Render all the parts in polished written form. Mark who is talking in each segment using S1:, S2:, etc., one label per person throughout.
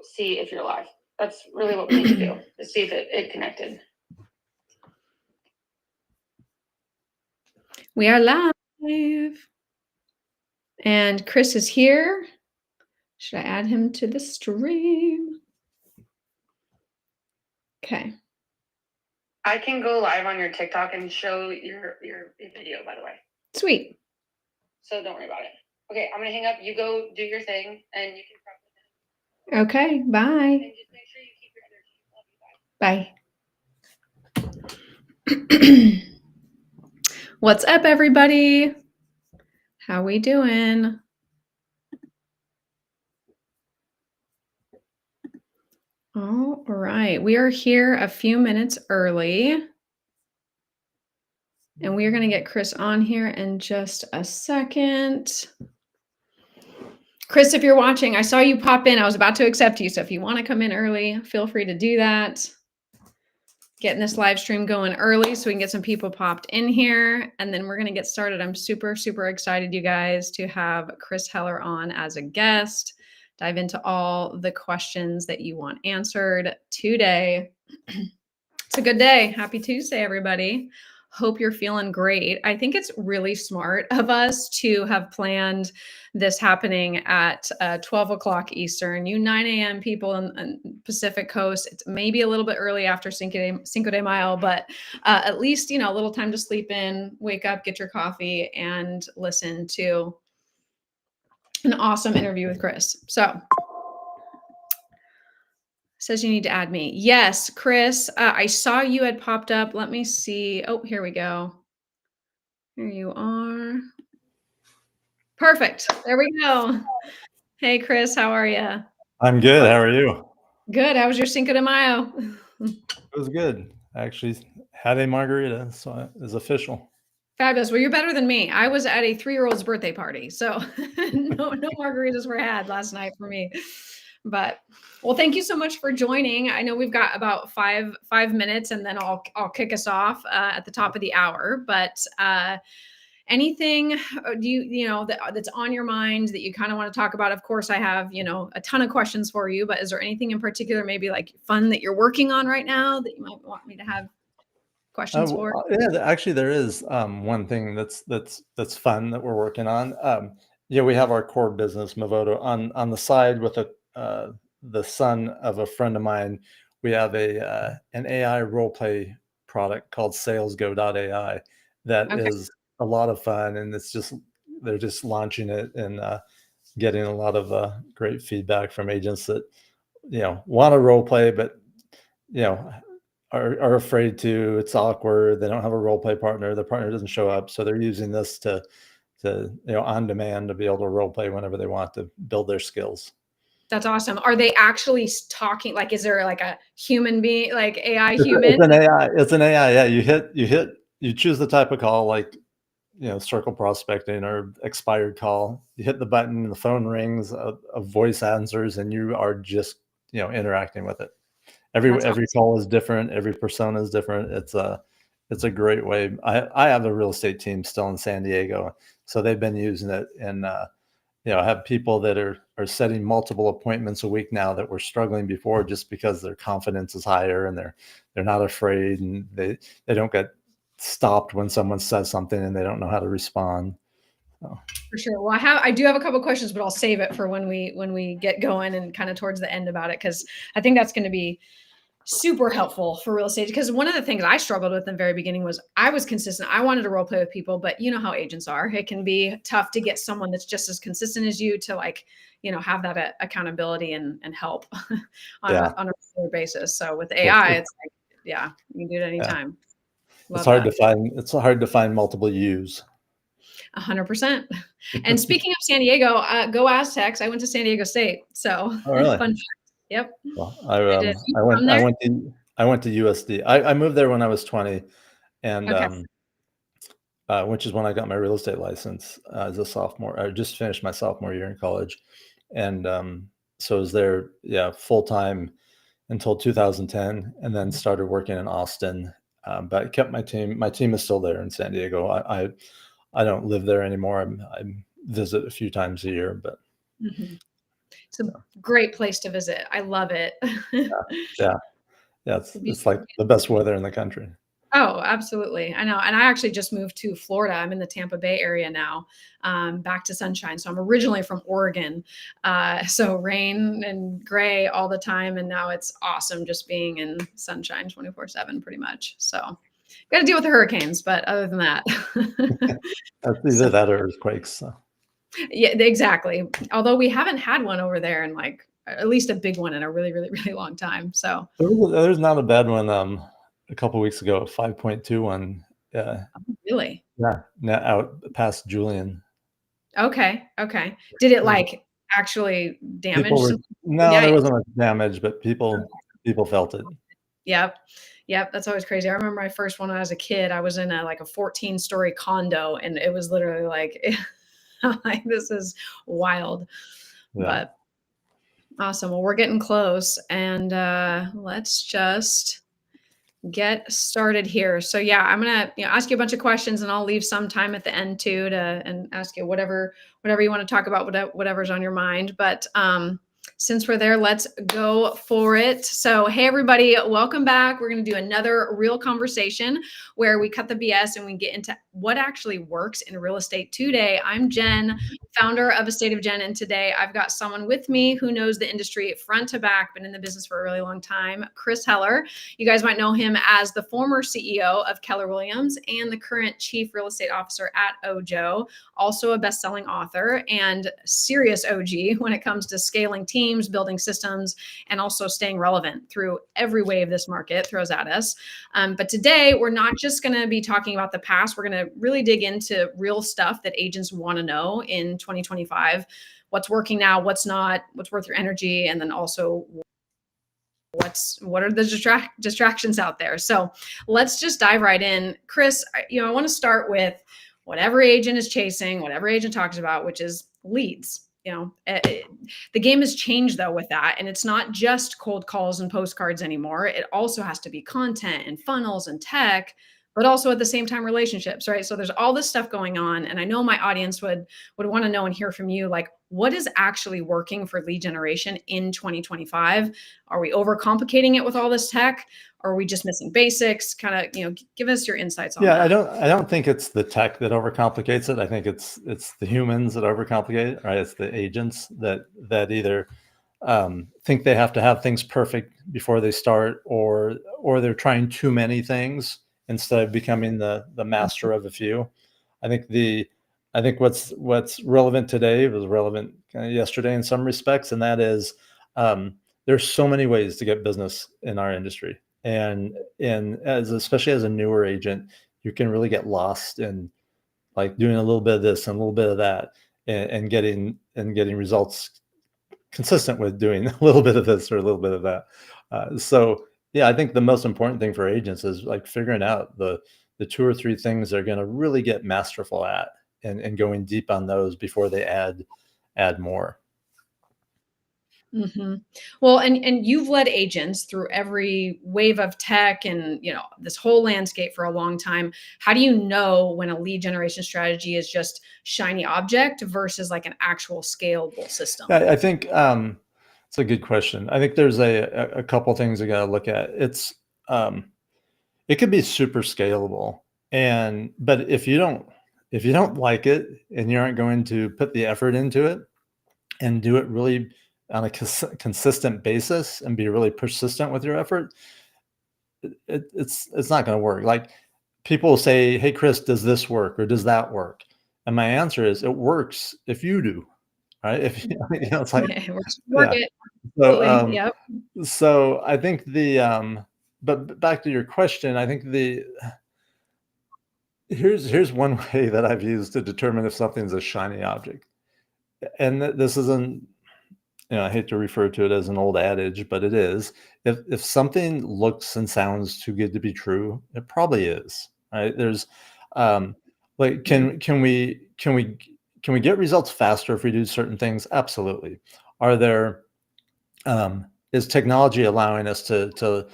S1: see if you're live. That's really what we need to do, to see if it connected.
S2: We are live. And Chris is here. Should I add him to the stream? Okay.
S1: I can go live on your TikTok and show your video, by the way.
S2: Sweet.
S1: So don't worry about it. Okay, I'm gonna hang up. You go do your thing, and you can
S2: probably. Okay, bye.
S1: And just make sure you keep
S2: your energy. Bye. What's up, everybody? How we doing? All right, we are here a few minutes early. And we are going to get Chris on here in just a second. Chris, if you're watching, I saw you pop in. I was about to accept you. So if you want to come in early, feel free to do that. Getting this live stream going early so we can get some people popped in here. And then we're going to get started. I'm super, super excited, you guys, to have Chris Heller on as a guest. Dive into all the questions that you want answered today. It's a good day. Happy Tuesday, everybody. Hope you're feeling great. I think it's really smart of us to have planned this happening at 12 o'clock Eastern. You 9 a.m. people in Pacific Coast, it's maybe a little bit early after Cinco de Mayo, but at least, you know, a little time to sleep in, wake up, get your coffee, and listen to an awesome interview with Chris. So says you need to add me. Yes, Chris, I saw you had popped up. Let me see. Oh, here we go. Here you are. Perfect. There we go. Hey, Chris, how are you?
S3: I'm good. How are you?
S2: Good. How was your Cinco de Mayo?
S3: It was good. I actually had a margarita, so it's official.
S2: Fabulous. Well, you're better than me. I was at a 3-year-old's birthday party, so no margaritas were had last night for me. But well, thank you so much for joining. I know we've got about five minutes, and then I'll kick us off at the top of the hour. But anything you know that's on your mind that you kind of want to talk about? Of course, I have a ton of questions for you. But is there anything in particular, maybe like fun that you're working on right now that you might want me to have questions for?
S3: Yeah, actually, there is one thing that's fun that we're working on. We have our core business, Movoto, on the side with the son of a friend of mine. We have an AI role play product called SalesGo.ai that is a lot of fun, and they're just launching it and getting a lot of great feedback from agents that want to role play, but are afraid to. It's awkward. They don't have a role play partner. The partner doesn't show up, so they're using this to on demand to be able to role play whenever they want to build their skills.
S2: That's awesome. Are they actually talking? Like, is there like a human being, like AI human?
S3: It's an AI. Yeah, you choose the type of call, like circle prospecting or expired call. You hit the button, the phone rings, a voice answers, and you are just interacting with it. Every call is different. Every persona is different. It's a great way. I have a real estate team still in San Diego, so they've been using it, and I have people that are setting multiple appointments a week now that were struggling before just because their confidence is higher and they're not afraid, and they don't get stopped when someone says something and they don't know how to respond. So.
S2: For sure. Well, I do have a couple of questions, but I'll save it for when we get going and kind of towards the end about it, because I think that's going to be super helpful for real estate. Because one of the things I struggled with in the very beginning was I was consistent. I wanted to role play with people, but you know how agents are. It can be tough to get someone that's just as consistent as you to have that accountability and help on a regular basis. So with AI, it's like, you can do it anytime.
S3: It's hard to find multiple U's.
S2: 100%. And speaking of San Diego, go Aztecs. I went to San Diego State. So
S3: really?
S2: Fun fact. Yep.
S3: Well, I went to USD. I moved there when I was 20, and which is when I got my real estate license as a sophomore. I just finished my sophomore year in college, and so I was there, full time until 2010, and then started working in Austin. But I kept my team. My team is still there in San Diego. I don't live there anymore. I visit a few times a year, but.
S2: Mm-hmm. It's a great place to visit. I love it.
S3: Yeah. Yeah. It's like the best weather in the country.
S2: Oh, absolutely. I know. And I actually just moved to Florida. I'm in the Tampa Bay area now, back to sunshine. So I'm originally from Oregon. So rain and gray all the time. And now it's awesome just being in sunshine 24/7 pretty much. So got to deal with the hurricanes. But other than that,
S3: Either that or earthquakes. So.
S2: yeah, exactly. Although we haven't had one over there in like at least a big one in a really, really, really long time. So
S3: There's not a bad one. A couple weeks ago, 5.2 one.
S2: really,
S3: Yeah, out past Julian.
S2: okay, okay. Did it like actually damage some?
S3: No,
S2: Yeah.
S3: there wasn't much damage, but people felt it.
S2: Yep. Yep. That's always crazy. I remember my first one when I was a kid. I was in like a 14-story condo, and it was literally like, like this is wild.
S3: Yeah.
S2: But awesome. Well, we're getting close, and let's just get started here. So yeah, I'm gonna ask you a bunch of questions, and I'll leave some time at the end too and ask you whatever you want to talk about, whatever's on your mind. But since we're there, let's go for it. So hey everybody, welcome back. We're gonna do another real conversation where we cut the BS and we get into what actually works in real estate today. I'm Jen, founder of EstateOfJenn, and today I've got someone with me who knows the industry front to back, been in the business for a really long time, Chris Heller. You guys might know him as the former CEO of Keller Williams and the current chief real estate officer at Ojo, also a best-selling author and serious OG when it comes to scaling teams, building systems, and also staying relevant through every wave this market throws at us. But today, we're not just going to be talking about the past. We're going to really dig into real stuff that agents want to know in 2025. What's working now, what's not, what's worth your energy, and then also what are the distractions out there. So let's just dive right in. Chris, I want to start with whatever agent is chasing, whatever agent talks about, which is leads. The game has changed though with that, and it's not just cold calls and postcards anymore. It also has to be content and funnels and tech, but also at the same time relationships, right? So there's all this stuff going on, and I know my audience would want to know and hear from you, like, what is actually working for lead generation in 2025? Are we overcomplicating it with all this tech? Or are we just missing basics? Kind of, give us your insights on that.
S3: I don't think it's the tech that overcomplicates it. I think it's the humans that overcomplicate it, right? It's the agents that either think they have to have things perfect before they start, or they're trying too many things instead of becoming the master of a few. I think what's relevant today was relevant yesterday in some respects, and that is there's so many ways to get business in our industry, and especially as a newer agent, you can really get lost in like doing a little bit of this and a little bit of that, and getting results consistent with doing a little bit of this or a little bit of that. So yeah, I think the most important thing for agents is like figuring out the 2 or 3 things they're going to really get masterful at, and going deep on those before they add more.
S2: Mm-hmm. Well, and you've led agents through every wave of tech and this whole landscape for a long time. How do you know when a lead generation strategy is just shiny object versus like an actual scalable system?
S3: I think it's a good question. I think there's a couple things you got to look at. It's it could be super scalable, but if you don't like it and you aren't going to put the effort into it and do it really on a consistent basis and be really persistent with your effort, it's not going to work. Like, people will say, "Hey, Chris, does this work or does that work?" And my answer is, it works if you do, right? If it's like,
S2: work
S3: yeah.
S2: it.
S3: So,
S2: Yep.
S3: so I think but back to your question, I think here's one way that I've used to determine if something's a shiny object. And this isn't, I hate to refer to it as an old adage, but it is. If something looks and sounds too good to be true, it probably is, right? There's like, can we get results faster if we do certain things? Absolutely. Are there is technology allowing us to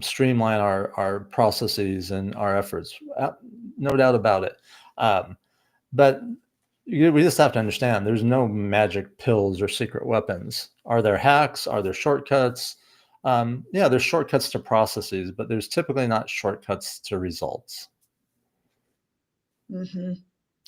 S3: streamline our processes and our efforts? No doubt about it. But we just have to understand there's no magic pills or secret weapons. Are there hacks? Are there shortcuts? Yeah, there's shortcuts to processes, but there's typically not shortcuts to results.
S2: Hmm.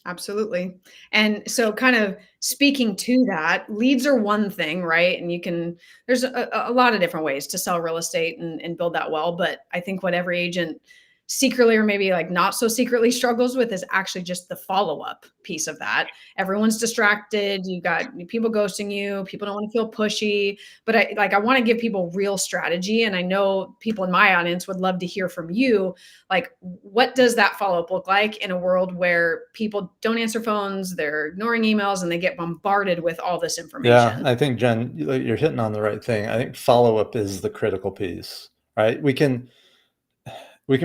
S2: Absolutely. And so kind of speaking to that, leads are one thing, right? And you can, there's a lot of different ways to sell real estate and build that well. But I think what every agent secretly or maybe like not so secretly struggles with is actually just the follow-up piece of that. Everyone's distracted. You got people ghosting you. People don't want to feel pushy. But I want to give people real strategy. And I know people in my audience would love to hear from you, like, what does that follow up look like in a world where people don't answer phones, they're ignoring emails, and they get bombarded with all this
S3: Yeah,
S2: information?
S3: I think Jen, you're hitting on the right thing. I think follow up is the critical piece, right? We can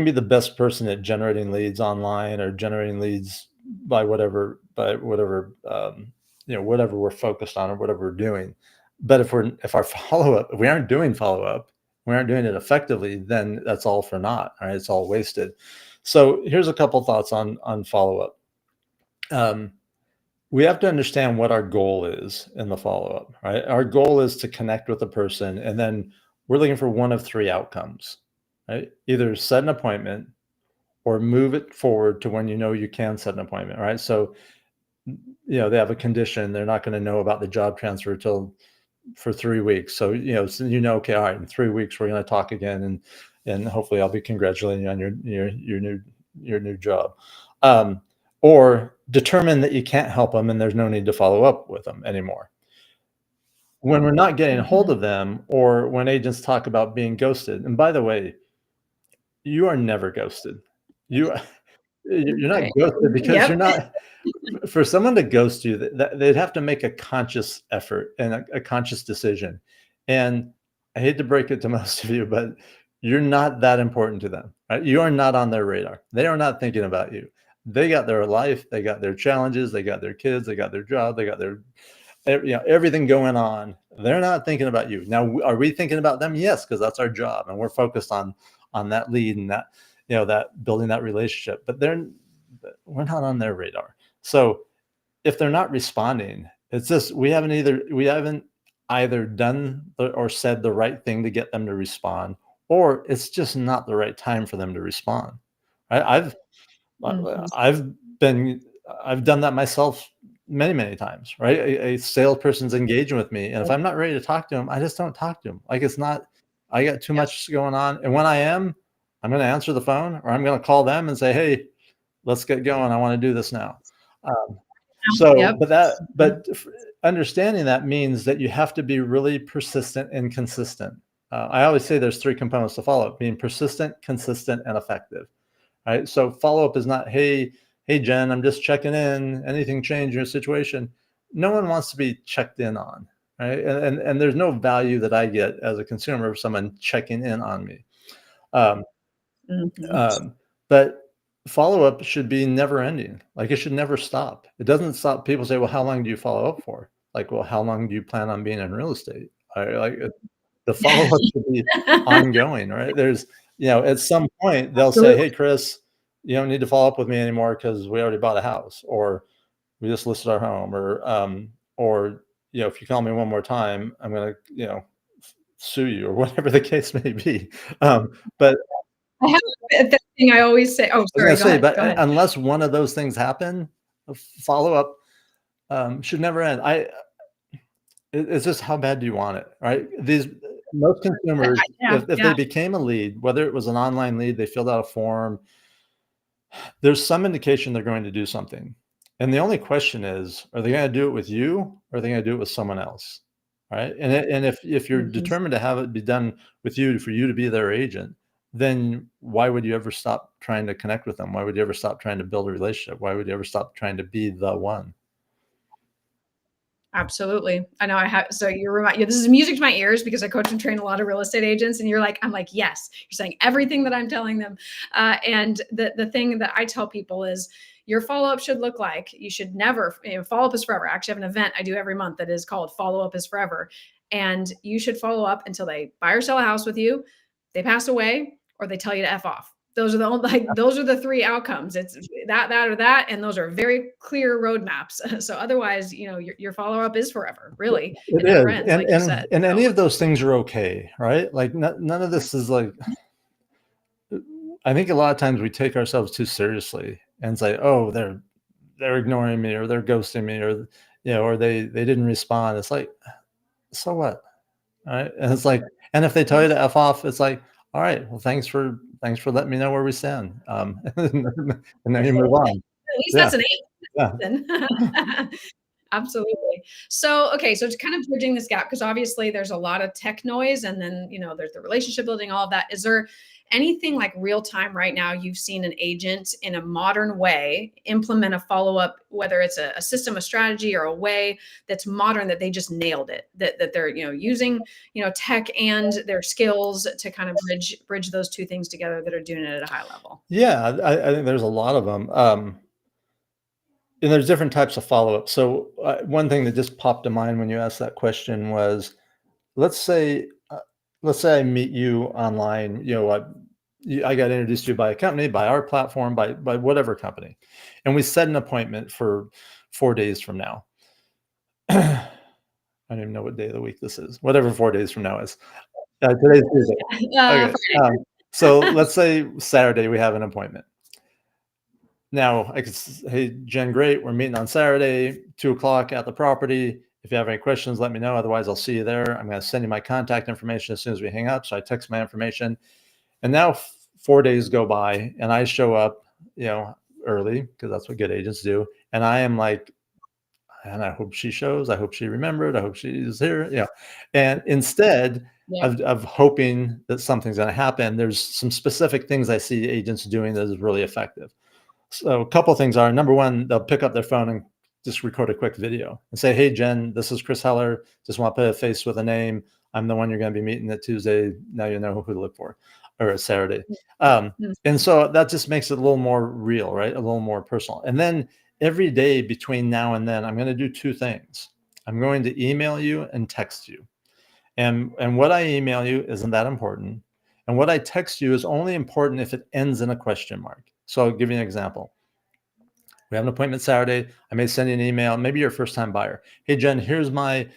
S3: be the best person at generating leads online or generating leads by whatever whatever we're focused on or whatever we're doing. But if our follow up, if we aren't doing follow up, we aren't doing it effectively, then that's all for naught. Right? It's all wasted. So here's a couple thoughts on follow up. We have to understand what our goal is in the follow up. Right? Our goal is to connect with the person, and then we're looking for one of three outcomes. Right? Either set an appointment or move it forward to when you know you can set an appointment, right? So, they have a condition, they're not going to know about the job transfer till for 3 weeks. So, okay, all right, in 3 weeks we're going to talk again, and hopefully I'll be congratulating you on your new job. Or determine that you can't help them and there's no need to follow up with them anymore. When we're not getting a hold
S2: Hmm.
S3: of them, or when agents talk about being ghosted, and by the way, you are never ghosted. You you're not
S2: Right.
S3: ghosted because you're
S2: Yep.
S3: not for someone to ghost you, they'd have to make a conscious effort and a conscious decision. And I hate to break it to most of you, but you're not that important to them, right? You are not on their radar. They are not thinking about you. They got their life, they got their challenges, they got their kids, they got their job, they got everything going on. They're not thinking about you. Now, are we thinking about them? Yes, because that's our job, and we're focused on that lead and that building that relationship. But we're not on their radar. So if they're not responding, it's just we haven't either done or said the right thing to get them to respond, or it's just not the right time for them to respond. Right?
S2: Hmm.
S3: I've been I've done that myself many, many times, right? A salesperson's engaging with me, and if I'm not ready to talk to him, I just don't talk to him. Like, it's not, I got too
S2: Yep.
S3: much going on. And when I am, I'm going to answer the phone, or I'm going to call them and say, "Hey, let's get going. I want to do this now." Um, so,
S2: Yep.
S3: but understanding that means that you have to be really persistent and consistent. I always say there's three components to follow up: being persistent, consistent, and effective. Right? So follow up is not, hey Jen, I'm just checking in. Anything change in your situation? No one wants to be checked in on, right? And there's no value that I get as a consumer of someone checking in on me. Um,
S2: Hmm.
S3: um, but follow up should be never ending. Like, it should never stop. It doesn't stop. People say, well, how long do you follow up for? Like, well, how long do you plan on being in real estate? The follow up should be ongoing, right? At some point they'll say,
S2: Absolutely.
S3: "Hey, Chris, you don't need to follow up with me anymore because we already bought a house, or we just listed our home, or if you call me one more time, I'm gonna, sue you," or whatever the case may be. But
S2: I have that thing I always say. Oh,
S3: I was gonna
S2: sorry. Go
S3: say,
S2: ahead.
S3: but
S2: Go ahead.
S3: unless one of those things happen, a follow up should never end. It's just, how bad do you want it, right? Most consumers,
S2: Yeah.
S3: if
S2: Yeah.
S3: they became a lead, whether it was an online lead, they filled out a form, there's some indication they're going to do something. And the only question is, are they going to do it with you, or are they going to do it with someone else? Right. And if you're
S2: Hmm.
S3: determined to have it be done with you, for you to be their agent, then why would you ever stop trying to connect with them? Why would you ever stop trying to build a relationship? Why would you ever stop trying to be the one?
S2: Absolutely. I know I have. So this is music to my ears because I coach and train a lot of real estate agents. And I'm like, yes, you're saying everything that I'm telling them. And the thing that I tell people is your follow up should look like, you should never, follow up is forever. I actually have an event I do every month that is called Follow Up is Forever. And you should follow up until they buy or sell a house with you, they pass away, or they tell you to F off. Those are the only, like, those are the three outcomes. It's that, or that, and those are very clear roadmaps. So otherwise, your follow up is forever, really. It
S3: It
S2: never
S3: is,
S2: ends, like you said.
S3: and any
S2: So
S3: of those things are okay, right? Like none of this is like. I think a lot of times we take ourselves too seriously and say, "Oh, they're ignoring me, or they're ghosting me, or or they didn't respond." It's like, so what, all right? And it's like, and if they tell you to f off, it's like, all right, well, thanks for letting me know where we stand, and then you move on.
S2: at least
S3: Yeah,
S2: that's an
S3: yeah,
S2: answer. Absolutely. So, okay, so it's kind of bridging this gap because obviously there's a lot of tech noise, and then, there's the relationship building, all of that. Is there anything like real time right now you've seen an agent in a modern way implement a follow up, whether it's a system, a strategy, or a way that's modern that they just nailed it, that they're, using, tech and their skills to kind of bridge those two things together that are doing it at a high level?
S3: yeah. I think there's a lot of them. And there's different types of follow-up. So one thing that just popped to mind when you asked that question was, let's say, let's say I meet you online. I got introduced to you by a company, by our platform, by whatever company, and we set an appointment for 4 days from now. I don't even know what day of the week this is. Whatever 4 days from now is. Today's Tuesday. Okay. So let's say Saturday we have an appointment. Now I could hey, Jen, great. We're meeting on Saturday, 2 o'clock at the property. If you have any questions, let me know. Otherwise, I'll see you there. I'm going to send you my contact information as soon as we hang up. So I text my information. And now 4 days go by and I show up, early, because that's what good agents do. And I am like, and I hope she shows. I hope she remembered. I hope she's here. And instead of hoping that something's going to happen, there's some specific things I see agents doing that is really effective. So a couple of things are, number one, they'll pick up their phone and just record a quick video and say, "Hey, Jen, this is Chris Heller. Just want to put a face with a name. I'm the one you're going to be meeting at Tuesday. Now you know who to look for," or Saturday. And so that just makes it a little more real, right? A little more personal. And then every day between now and then, I'm going to do two things. I'm going to email you and text you. And what I email you isn't that important. And what I text you is only important if it ends in a question mark. So I'll give you an example. We have an appointment Saturday. I may send you an email. Maybe you're a first-time buyer. "Hey, Jen, here's my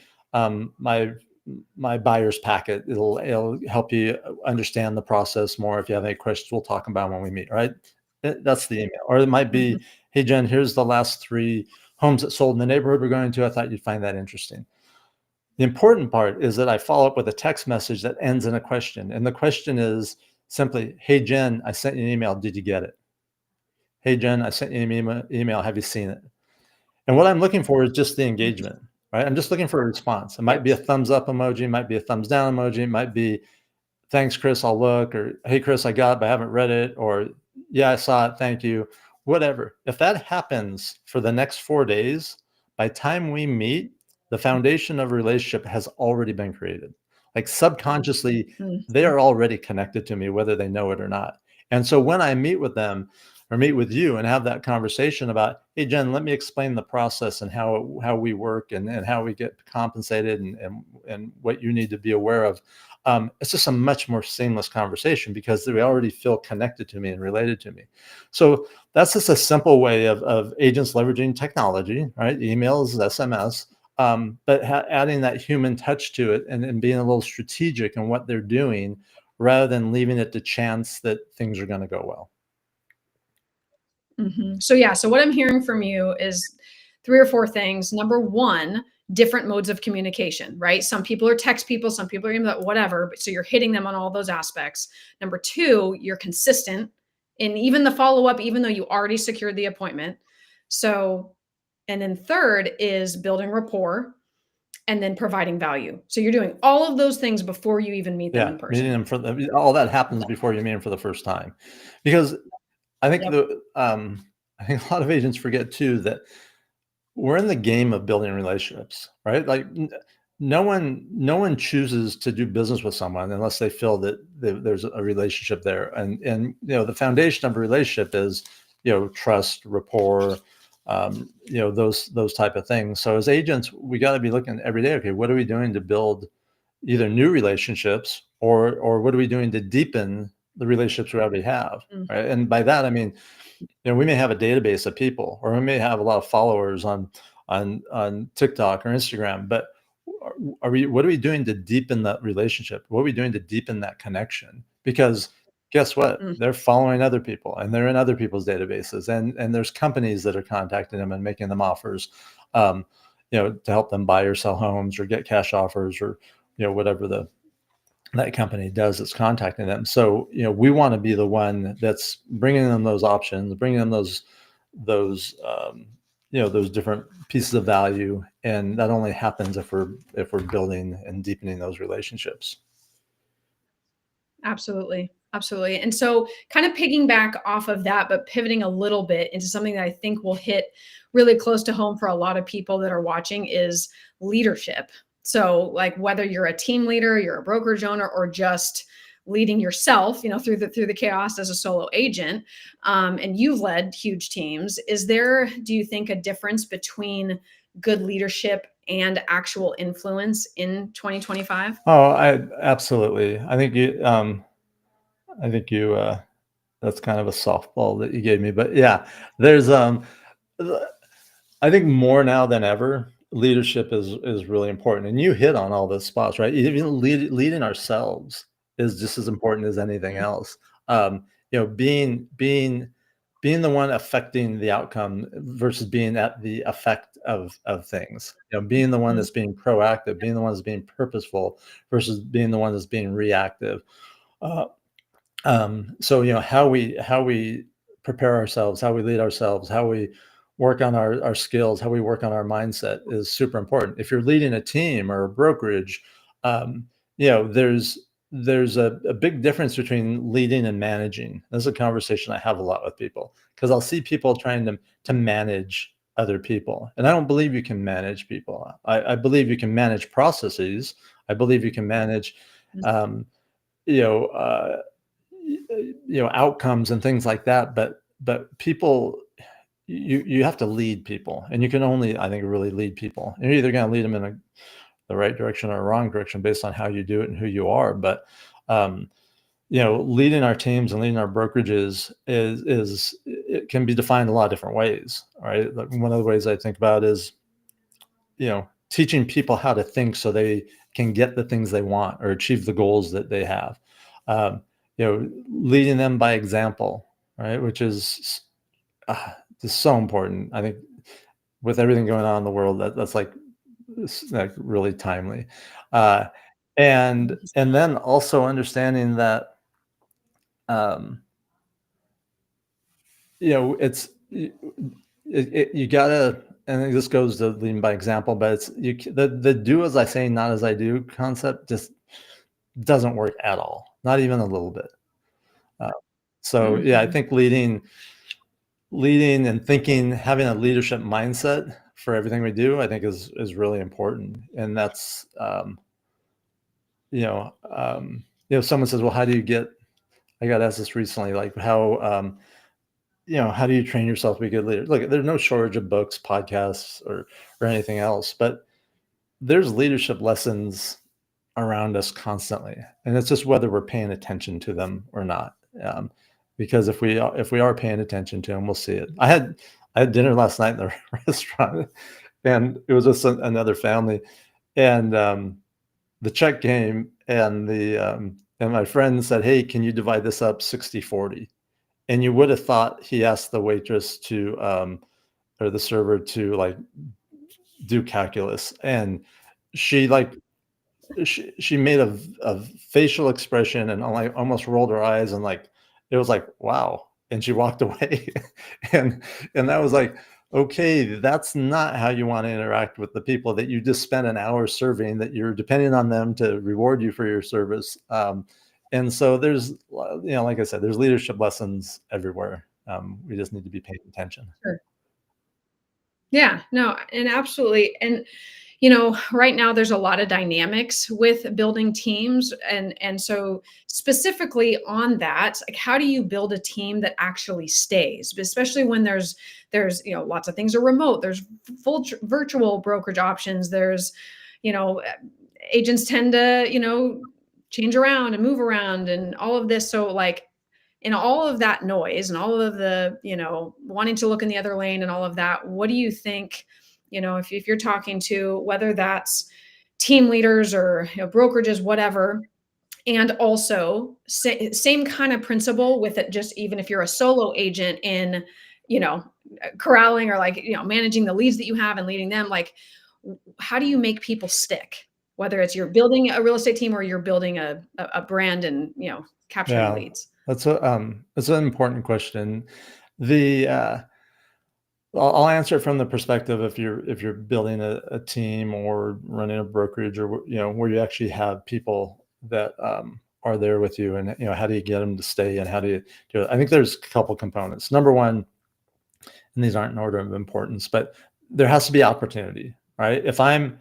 S3: my buyer's packet. It'll help you understand the process more. If you have any questions, we'll talk about them when we meet." Right? That's the email. Or it might be, "Hey, Jen, here's the last 3 homes that sold in the neighborhood we're going to. I thought you'd find that interesting." The important part is that I follow up with a text message that ends in a question. And the question is simply, "Hey, Jen, I sent you an email. Did you get it? Hey, Jen, I sent you an email. Have you seen it?" And what I'm looking for is just the engagement, right? I'm just looking for a response. It might be a thumbs up emoji, it might be a thumbs down emoji, it might be, "Thanks, Chris, I'll look," or, "Hey, Chris, I got it, but I haven't read it," or, "Yeah, I saw it, thank you," whatever. If that happens for the next 4 days, by the time we meet, the foundation of a relationship has already been created. Like subconsciously, they are already connected to me, whether they know it or not. And so when I meet with them or meet with you and have that conversation about, "Hey, Jen, let me explain the process and how we work and how we get compensated and what you need to be aware of." It's just a much more seamless conversation because they already feel connected to me and related to me. So that's just a simple way of agents leveraging technology, right? Emails, SMS, but adding that human touch to it and being a little strategic in what they're doing rather than leaving it to chance that things are going to go well.
S2: So yeah, so what I'm hearing from you is 3 or 4 things. Number one, different modes of communication, right? Some people are text people, some people are email, whatever. But so you're hitting them on all those aspects. Number 2, you're consistent in even the follow up, even though you already secured the appointment. So, and then third is building rapport and then providing value. So you're doing all of those things before you even meet them in person.
S3: Meeting them all that happens before you meet them for the first time, because I think I think a lot of agents forget too that we're in the game of building relationships, right? Like no one chooses to do business with someone unless they feel that there's a relationship there, and the foundation of a relationship is trust, rapport, those type of things. So as agents, we got to be looking every day. Okay, what are we doing to build either new relationships or what are we doing to deepen the relationships we already have,
S2: Mm.
S3: right? And by that, I mean, we may have a database of people, or we may have a lot of followers on TikTok or Instagram, but what are we doing to deepen that relationship? What are we doing to deepen that connection? Because guess what?
S2: Mm.
S3: They're following other people, and they're in other people's databases, and there's companies that are contacting them and making them offers, um, to help them buy or sell homes or get cash offers, or whatever that company does that's contacting them. So, we want to be the one that's bringing them those options, bringing them those those different pieces of value, and that only happens if we're building and deepening those relationships.
S2: Absolutely. Absolutely. And so, kind of piggyback off of that, but pivoting a little bit into something that I think will hit really close to home for a lot of people that are watching is leadership. So, like whether you're a team leader, you're a brokerage owner, or just leading yourself, through the chaos as a solo agent, and you've led huge teams. Is there, do you think, a difference between good leadership and actual influence in 2025?
S3: Oh, I absolutely. I think you that's kind of a softball that you gave me, but yeah, there's th- I think more now than ever, leadership is really important, and you hit on all those spots, right? Even leading ourselves is just as important as anything
S2: Mm.
S3: else. Being the one affecting the outcome versus being at the effect of things. Being the one
S2: Mhm.
S3: that's being proactive, being the one that's being purposeful versus being the one that's being reactive. Uh, so how we prepare ourselves, how we lead ourselves, how we work on our skills, how we work on our mindset is super important. If you're leading a team or a brokerage, um, there's a big difference between leading and managing. This is a conversation I have a lot with people, because I'll see people trying to manage other people, and I don't believe you can manage people. I believe you can manage processes. I believe you can manage
S2: Mm.
S3: um, you know uh, outcomes and things like that, but people, you have to lead people, and you can only, I think, really lead people. You're either going to lead them in the right direction or a wrong direction based on how you do it and who you are. But um, leading our teams and leading our brokerages is it can be defined a lot of different ways, right? Like, one of the ways I think about is teaching people how to think so they can get the things they want or achieve the goals that they have. Leading them by example, right? Which is just so important. I think with everything going on in the world, that's like, like really timely. Uh, and then also understanding that, um, it's you gotta, and this goes to leading by example, but the do as I say, not as I do concept just doesn't work at all, not even a little bit. Uh, so yeah, I
S2: Mhm.
S3: think leading and thinking, having a leadership mindset for everything we do, I think is really important. And that's someone says, well, how do you get, I got asked this recently, like how do you train yourself to be a good leader? Look, there's no shortage of books, podcasts, or anything else, but there's leadership lessons around us constantly, and it's just whether we're paying attention to them or not. Because if we are paying attention to them, we'll see it. I had dinner last night in the restaurant, and it was just another family, and the check came, and my friend said, "Hey, can you divide this up 60-40?" And you would have thought he asked the waitress or the server to, like, do calculus, and she like she made a facial expression and, like, almost rolled her eyes, and, like, it was like, wow, and she walked away. and and that was like, okay, that's not how you want to interact with the people that you just spent an hour serving, that you're depending on them to reward you for your service. And so there's, like I said, there's leadership lessons everywhere. We just need to be paying attention.
S2: Sure. Yeah, no, and absolutely. And right now there's a lot of dynamics with building teams, and so specifically on that, like how do you build a team that actually stays, especially when there's lots of things are remote, there's full virtual brokerage options, there's you know agents tend to change around and move around and all of this. So like in all of that noise and all of the, wanting to look in the other lane and all of that, what do you think, if you're talking to whether that's team leaders or brokerages, whatever, and also same kind of principle with it, just even if you're a solo agent in, you know, corralling or like, managing the leads that you have and leading them, like how do you make people stick? Whether it's you're building a real estate team or you're building a brand and, capturing
S3: Yeah,
S2: leads.
S3: that's an important question. The I'll answer it from the perspective if you're building a team or running a brokerage or where you actually have people that are there with you, and how do you get them to stay and how do you do it? I think there's a couple components. Number one, and these aren't in order of importance, but there has to be opportunity, right? If I'm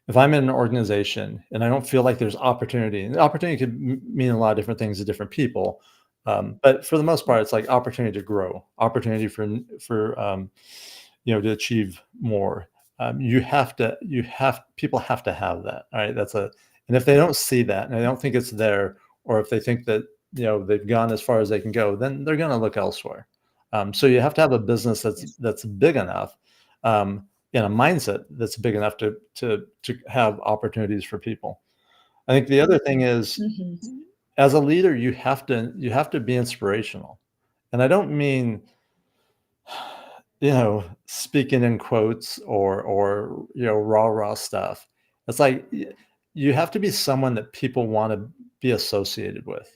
S3: in an organization and I don't feel like there's opportunity, and opportunity could mean a lot of different things to different people, but for the most part, it's like opportunity to grow, opportunity for to achieve more. People have to have that. All right, and if they don't see that and they don't think it's there, or if they think that they've gone as far as they can go, then they're going to look elsewhere. So you have to have a business that's big enough, and a mindset that's big enough to have opportunities for people. I think the other thing is,
S2: Mhm.
S3: as a leader, you have to be inspirational, and I don't mean speaking in quotes or rah stuff. It's like you have to be someone that people want to be associated with,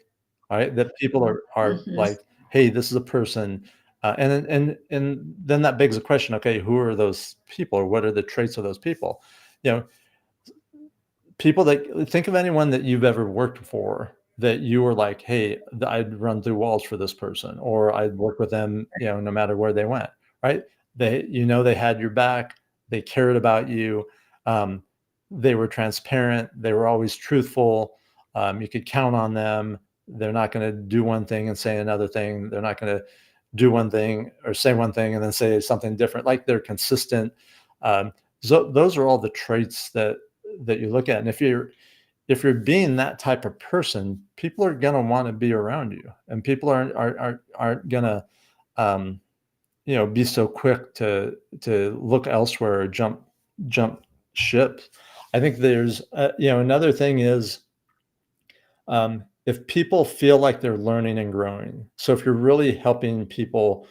S3: right? That people are
S2: Mhm.
S3: like, hey, this is a person, and then that begs the question, okay, who are those people, or what are the traits of those people? You know, People that think of anyone that you've ever worked for that you were like, "Hey, I'd run through walls for this person," or I'd work with them, no matter where they went, right? They had your back, they cared about you, um, they were transparent, they were always truthful, you could count on them. They're not gonna do one thing and say another thing. They're not gonna do one thing or say one thing and then say something different. Like, they're consistent. So those are all the traits that you look at. And if you're being that type of person, people are gonna want to be around you, and people aren't gonna um, be so quick to look elsewhere or jump ship. I think there's another thing is, if people feel like they're learning and growing. So if you're really helping people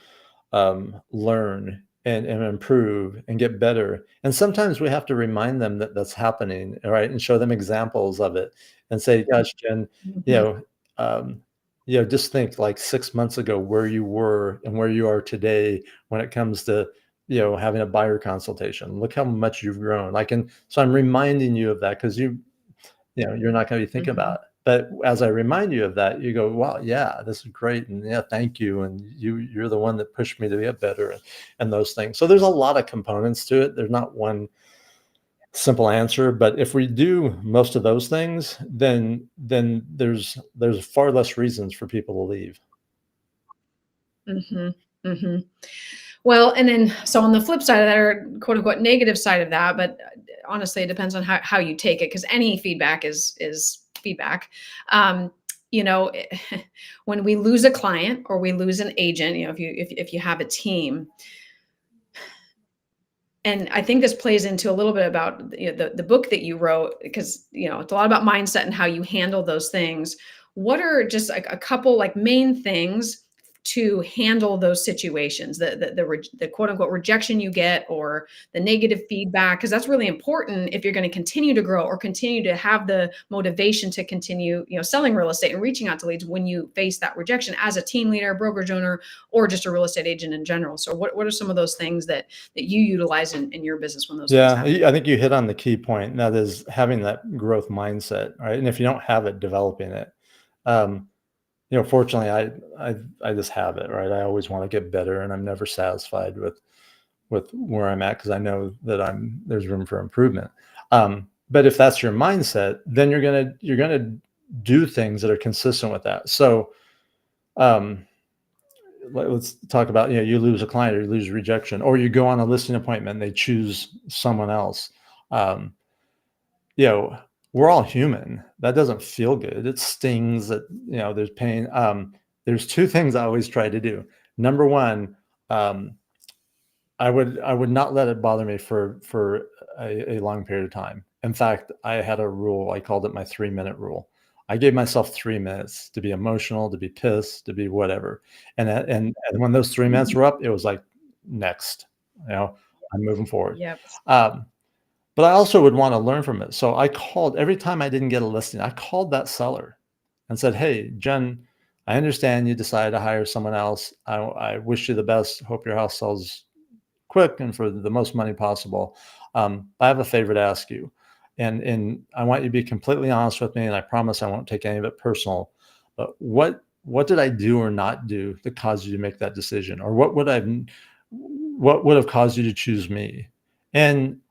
S3: learn and improve and get better. And sometimes we have to remind them that that's happening, right? And show them examples of it and say, gosh, Jen, you
S2: Mhm.
S3: know, um, just think like 6 months ago where you were and where you are today when it comes to, having a buyer consultation. Look how much you've grown. And so I'm reminding you of that because you're not going to be thinking about
S2: Mhm.
S3: it. But as I remind you of that, you go, wow, yeah, this is great. And yeah, thank you. And you're the one that pushed me to get better, and those things. So there's a lot of components to it. There's not one simple answer, but if we do most of those things, then there's far less reasons for people to leave.
S2: Mhm. Mhm. Well, and then so on the flip side of that, or quote unquote negative side of that, but honestly, it depends on how you take it, because any feedback is feedback. Um, you know, when we lose a client or we lose an agent, if you have a team, and I think this plays into a little bit about the book that you wrote, because it's a lot about mindset and how you handle those things. What are just like a couple like main things to handle those situations, the quote unquote rejection you get or the negative feedback, because that's really important if you're going to continue to grow or continue to have the motivation to continue selling real estate and reaching out to leads when you face that rejection as a team leader, brokerage owner, or just a real estate agent in general. So what are some of those things that you utilize in your business when those things
S3: Yeah,
S2: happen?
S3: I think you hit on the key point. And that is having that growth mindset, right? And if you don't have it, developing it. Um, Fortunately, I just have it, right? I always want to get better, and I'm never satisfied with where I'm at because I know that there's room for improvement. But if that's your mindset, then you're gonna do things that are consistent with that. So um, let's talk about you lose a client or you lose rejection, or you go on a listing appointment and they choose someone else. Um, you know we're all human. That doesn't feel good. It stings that, there's pain. There's two things I always try to do. Number one, um, I would not let it bother me for a long period of time. In fact, I had a rule. I called it my 3-minute rule. I gave myself 3 minutes to be emotional, to be pissed, to be whatever. And when those 3 minutes
S2: Mhm.
S3: were up, it was like next. I'm moving forward.
S2: Yep.
S3: Um, but I also would want to learn from it. So I called every time I didn't get a listing, I called that seller and said, "Hey, Jen, I understand you decided to hire someone else. I wish you the best. Hope your house sells quick and for the most money possible. I have a favor to ask you, and I want you to be completely honest with me, and I promise I won't take any of it personal. But what did I do or not do that caused you to make that decision, or what would have caused you to choose me?" And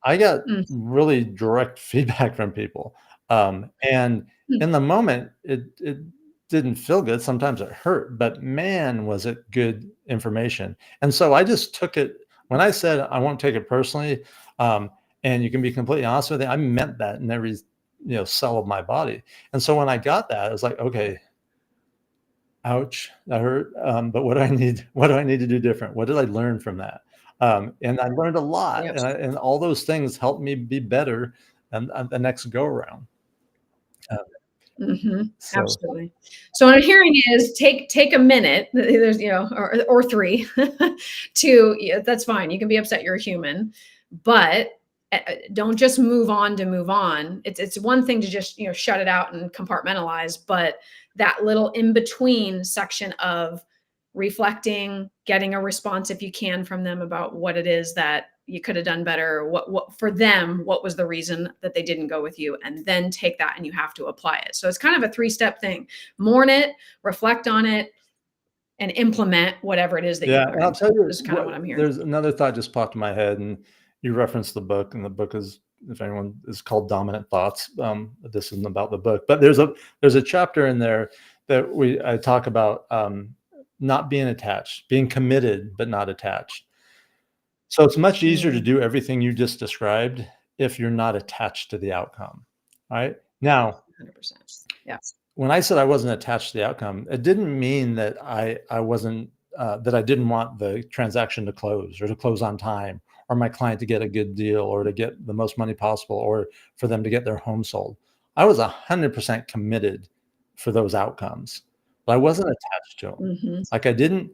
S3: I got
S2: Mm.
S3: really direct feedback from people, and
S2: Mm.
S3: in the moment, it didn't feel good. Sometimes it hurt, but man, was it good information. And so I just took it when I said I won't take it personally, um, and you can be completely honest with it, I meant that in every cell of my body. And so when I got that, it was like, okay, ouch, that hurt. But what do I need? What do I need to do different? What did I learn from that? And I learned a lot,
S2: Yep.
S3: and all those things helped me be better and the next go around. Uh, so
S2: Absolutely. So what I'm hearing is take a minute. There's or three to yeah, that's fine. You can be upset. You're a human, but don't just move on to move on. It's one thing to just shut it out and compartmentalize, but that little in between section of reflecting, getting a response if you can from them about what it is that you could have done better, what for them, what was the reason that they didn't go with you, and then take that and you have to apply it. So it's kind of a 3-step thing. Mourn it, reflect on it, and implement whatever it is that you
S3: yeah, and I'll
S2: learned.
S3: tell you
S2: This is kind of
S3: what.
S2: what I'm hearing.
S3: There's another thought just popped in my head, and you referenced the book, and the book is, if anyone is called Dominant Thoughts. This isn't about the book, but there's a chapter in there that I talk about not being attached, being committed but not attached. So it's much easier to
S2: Mm,
S3: do everything you just described if you're not attached to the outcome. Right now,
S2: 100%. Yeah.
S3: when I said I wasn't attached to the outcome, it didn't mean that I wasn't that I didn't want the transaction to close or to close on time, or my client to get a good deal, or to get the most money possible, or for them to get their home sold. I was 100% committed for those outcomes, but I wasn't attached to them.
S2: Hmm.
S3: Like I didn't.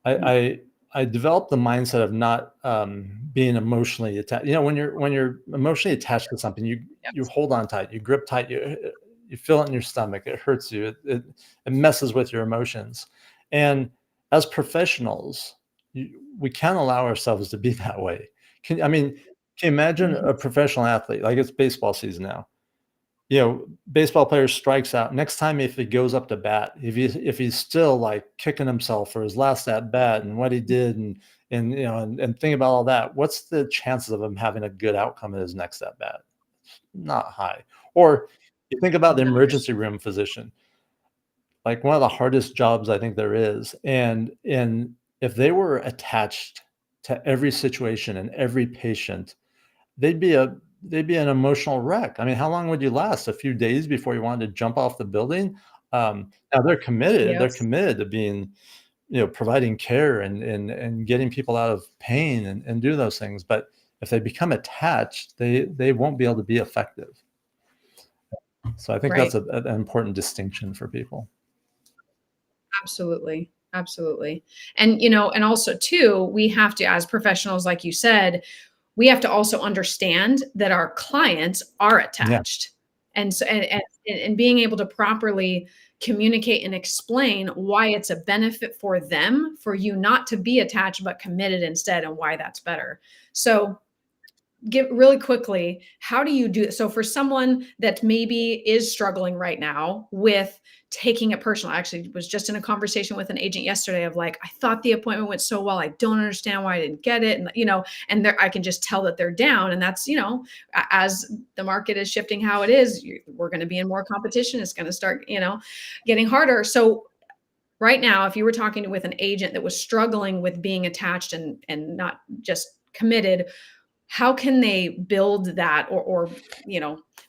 S3: I I developed the mindset of not being emotionally attached. When you're emotionally attached to something,
S2: Yep.
S3: you hold on tight, you grip tight, you feel it in your stomach, it hurts you, it messes with your emotions. And as professionals, we can't allow ourselves to be that way. Can you imagine
S2: Hmm.
S3: a professional athlete? Like, it's baseball season now. Baseball player strikes out. Next time, if he goes up to bat, if he's still like kicking himself for his last at bat and what he did, and think about all that, what's the chances of him having a good outcome in his next at bat? Not high. Or you think about the
S2: Nice.
S3: emergency room physician, like one of the hardest jobs I think there is. And if they were attached to every situation and every patient, they'd be a they'd be an emotional wreck. I mean, how long would you last? A few days before you wanted to jump off the building? Now they're committed. They're
S2: Yep.
S3: committed to being, providing care and getting people out of pain and do those things. But if they become attached, they won't be able to be effective. So I think that's
S2: Right.
S3: an important distinction for people.
S2: Absolutely. Absolutely. And and also too, we have to, as professionals, like you said, we have to also understand that our clients are
S3: Yeah.
S2: attached. And so and being able to properly communicate and explain why it's a benefit for them, for you not to be attached but committed instead, and why that's better. So give really quickly, how do you do it? So for someone that maybe is struggling right now with taking it personal, I actually was just in a conversation with an agent yesterday of like, I thought the appointment went so well, I don't understand why I didn't get it. And and I can just tell that they're down. And that's, as the market is shifting how it is, we're going to be in more competition. It's going to start, getting harder. So right now, if you were talking with an agent that was struggling with being attached and not just committed, how can they build that or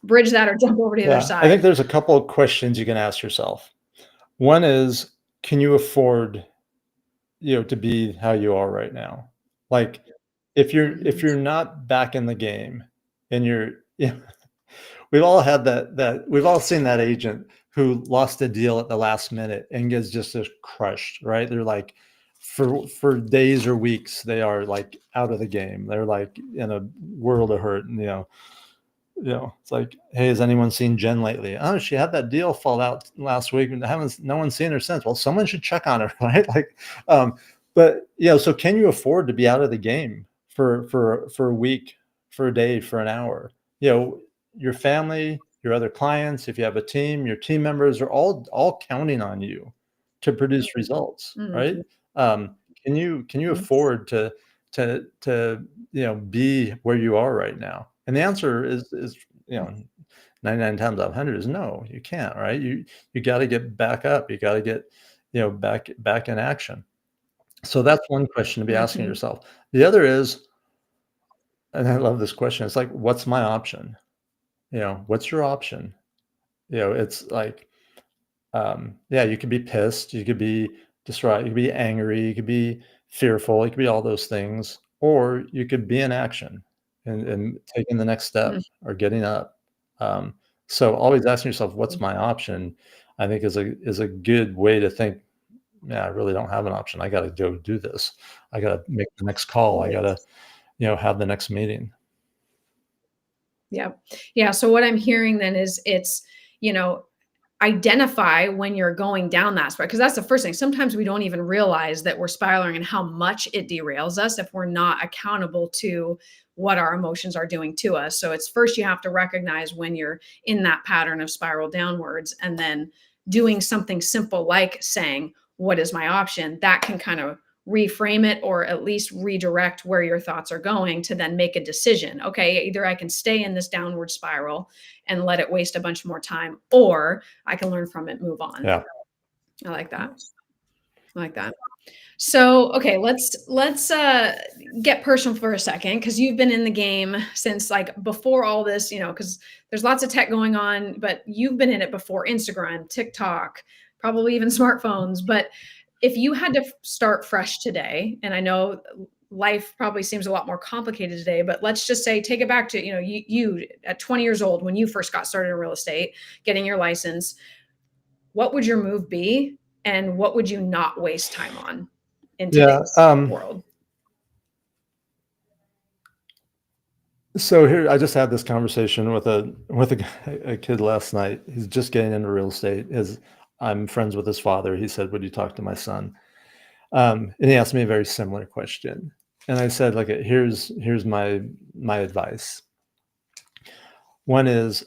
S2: bridge that or jump over to the other
S3: Yeah, I think
S2: side?
S3: there's a couple of questions you can ask yourself. One is, can you afford, to be how you are right now? Like, if
S2: Mhm.
S3: you're not back in the game and you're, we've all had that we've all seen that agent who lost a deal at the last minute and gets just crushed, right? They're like, for days or weeks, they are like out of the game. They're like in a world of hurt, and it's like, hey, has anyone seen Jen lately? Oh, she had that deal fall out last week, and no one's seen her since. Well, someone should check on her, right? Like, um, but so can you afford to be out of the game for a week, for a day, for an hour? Your family, your other clients, if you have a team, your team members are all counting on you to produce results, right?
S2: Mhm.
S3: Um, can you afford to be where you are right now? And the answer is, you know 99 times out of 100 is no, you can't, right? You got to get back up. You got to get back in action. So that's one question to be asking
S2: Mhm.
S3: yourself. The other is, and I love this question, it's like, what's my option? What's your option? It's like, yeah, you could be pissed, you could be distraught, you could be angry, you could be fearful, you could be all those things, or you could be in action and taking the next
S2: Mm.
S3: step or getting up. Um, so always asking yourself, what's
S2: Mhm.
S3: my option? I think is a good way to think. Yeah, I really don't have an option. I got to go do this. I got to make the next call. I got
S2: Right.
S3: to, have the next meeting.
S2: Yeah. Yeah. So what I'm hearing then is you know, identify when you're going down that spiral because that's the first thing. Sometimes we don't even realize that we're spiraling and how much it derails us if we're not accountable to what our emotions are doing to us. So it's first you have to recognize when you're in that pattern of spiral downwards and then doing something simple like saying, "What is my option?" That can kind of reframe it or at least redirect where your thoughts are going to then make a decision. Okay, either I can stay in this downward spiral and let it waste a bunch more time, or I can learn from it, move on.
S3: Yeah.
S2: I like that. I like that. So, okay, let's get personal for a second because you've been in the game since like before all this, because there's lots of tech going on, but you've been in it before Instagram, TikTok, probably even smartphones. But if you had to start fresh today, and I know life probably seems a lot more complicated today, but let's just say take it back to, you at 20 years old when you first got started in real estate, getting your license, what would your move be? And what would you not waste time on in
S3: Yeah.
S2: today's world?
S3: So here, I just had this conversation with a kid last night. He's just getting into real estate. I'm friends with his father. He said, "Would you talk to my son?" And he asked me a very similar question, and I said, "Like, here's my advice. One is,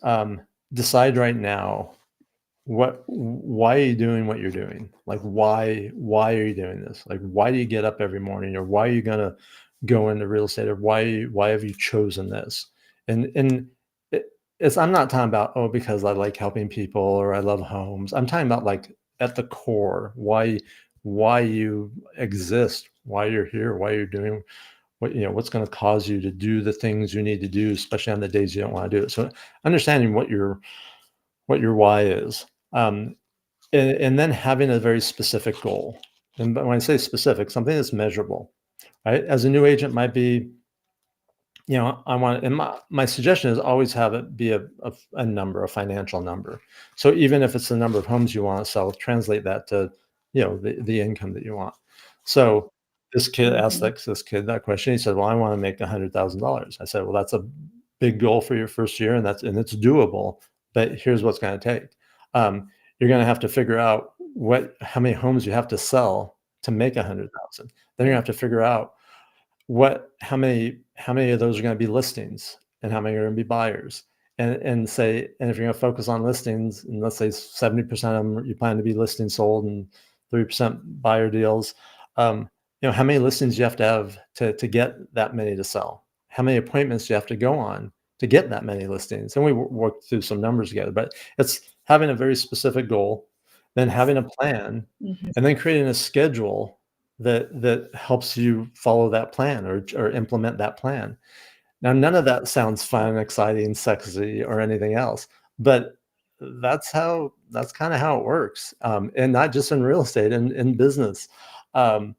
S3: decide right now why are you doing what you're doing? Like, why are you doing this? Like, why do you get up every morning, or why are you gonna go into real estate, or why have you chosen this?" And I'm not talking about, oh, because I like helping people or I love homes. I'm talking about, like, at the core, why you exist, why you're here, why you're doing what's going to cause you to do the things you need to do, especially on the days you don't want to do it. So understanding what your why is. And then having a very specific goal. And when I say specific, something that's measurable, right? As a new agent might be, I want, and my suggestion is always have it be a number, a financial number. So even if it's the number of homes you want to sell, translate that to, the income that you want. So this kid asked
S2: Mhm.
S3: this kid that question. He said, "Well, I want to make $100,000." I said, "Well, that's a big goal for your first year, and it's doable. But here's what's going to take. You're going to have to figure out how many homes you have to sell to make 100,000. Then you're going to have to figure out how many of those are going to be listings and how many are going to be buyers, and if you're going to focus on listings, and let's say 70% of them you plan to be listing sold and 3% buyer deals. How many listings you have to have to get that many to sell, how many appointments you have to go on to get that many listings, and we work through some numbers together. But it's having a very specific goal, then having a plan,
S2: Mhm.
S3: and then creating a schedule that helps you follow that plan or implement that plan. Now, none of that sounds fun, exciting, sexy, or anything else, but that's kind of how it works, and not just in real estate, in business. Um,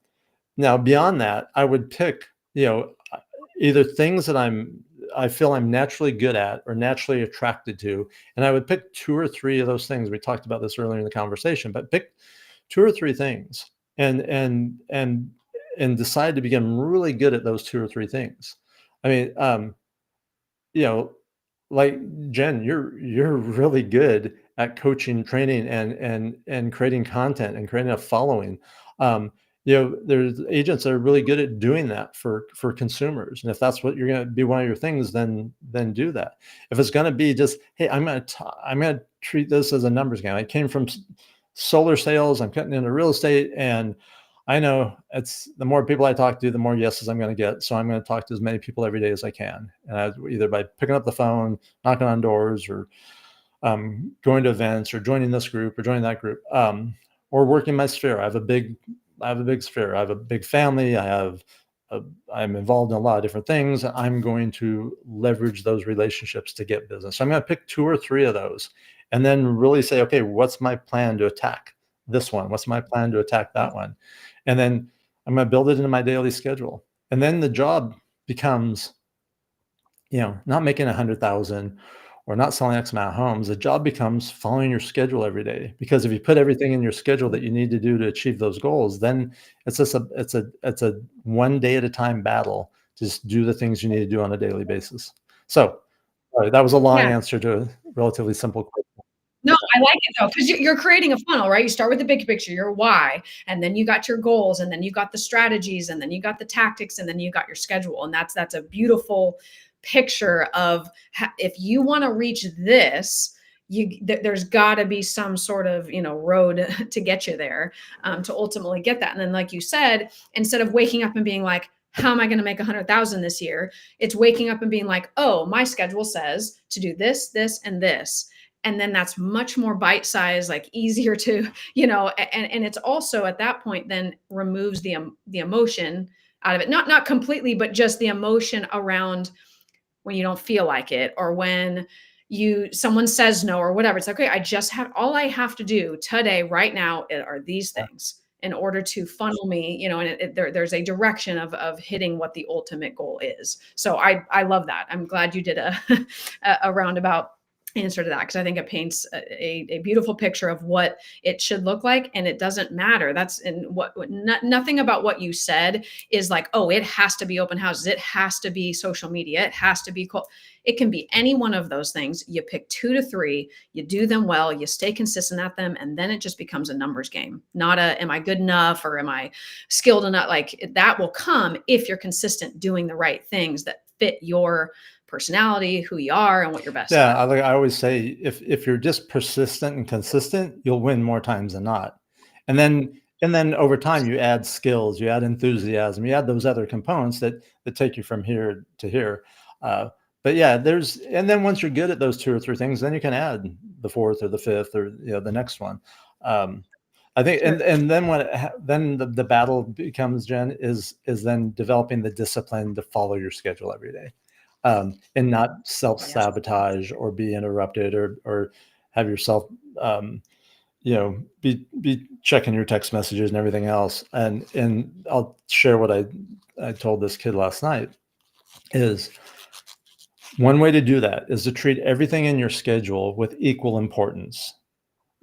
S3: Now, beyond that, I would pick, either things that I feel I'm naturally good at or naturally attracted to, and I would pick 2 or 3 of those things. We talked about this earlier in the conversation, but pick 2 or 3 things and decide to become really good at those 2 or 3 things. I mean, you know, like Jen, you're really good at coaching, training, and creating content and creating a following. There's agents that are really good at doing that for consumers, and if that's what you're going to be one of your things, then do that. If it's going to be just, hey, I'm going to treat this as a numbers game. I came from solar sales. I'm cutting into real estate, and I know it's the more people I talk to, the more yeses I'm going to get. So I'm going to talk to as many people every day as I can, and either by picking up the phone, knocking on doors, or going to events, or joining this group or joining that group, or working my sphere. I have a big sphere. I have a big family. I'm involved in a lot of different things. I'm going to leverage those relationships to get business. So I'm going to pick 2 or 3 of those, and then really say, okay, what's my plan to attack this one? What's my plan to attack that one? And then I'm going to build it into my daily schedule. And then the job becomes, not making 100,000 or not selling X amount of homes. The job becomes following your schedule every day. Because if you put everything in your schedule that you need to do to achieve those goals, then it's a one day at a time battle. Just do the things you need to do on a daily basis. So sorry, that was a long
S2: Yeah.
S3: answer to a relatively simple question.
S2: No, I like it though, because you're creating a funnel, right? You start with the big picture, your why, and then you got your goals, and then you got the strategies, and then you got the tactics, and then you got your schedule. And that's a beautiful picture of if you want to reach this, there's got to be some sort of road to get you there, to ultimately get that. And then, like you said, instead of waking up and being like, how am I going to make 100,000 this year? It's waking up and being like, oh, my schedule says to do this, this, and this. And then that's much more bite-sized, like easier to, and it's also at that point then removes the emotion out of it. Not completely, but just the emotion around when you don't feel like it, or when someone says no or whatever. It's like, okay, all I have to do today, right now, are these things in order to funnel me, and there's a direction of hitting what the ultimate goal is. So I love that. I'm glad you did a roundabout answer to that, because I think it paints a beautiful picture of what it should look like. And it doesn't matter. That's nothing about what you said is like, oh, it has to be open houses. It has to be social media. It has to be cool. It can be any one of those things. You pick 2 to 3, you do them well, you stay consistent at them. And then it just becomes a numbers game, not am I good enough or am I skilled enough? Like that will come if you're consistent doing the right things that fit your personality, who you are, and what you're best at.
S3: I always say, if you're just persistent and consistent, you'll win more times than not. And then over time, you add skills, you add enthusiasm, you add those other components that take you from here to here. But yeah, and then once you're good at those 2 or 3 things, then you can add the 4th or the 5th or the next one. I think, and then then the battle becomes, Jen, is then developing the discipline to follow your schedule every day. And not self-sabotage or be interrupted or have yourself, be checking your text messages and everything else. And I'll share what I told this kid last night is one way to do that is to treat everything in your schedule with equal importance.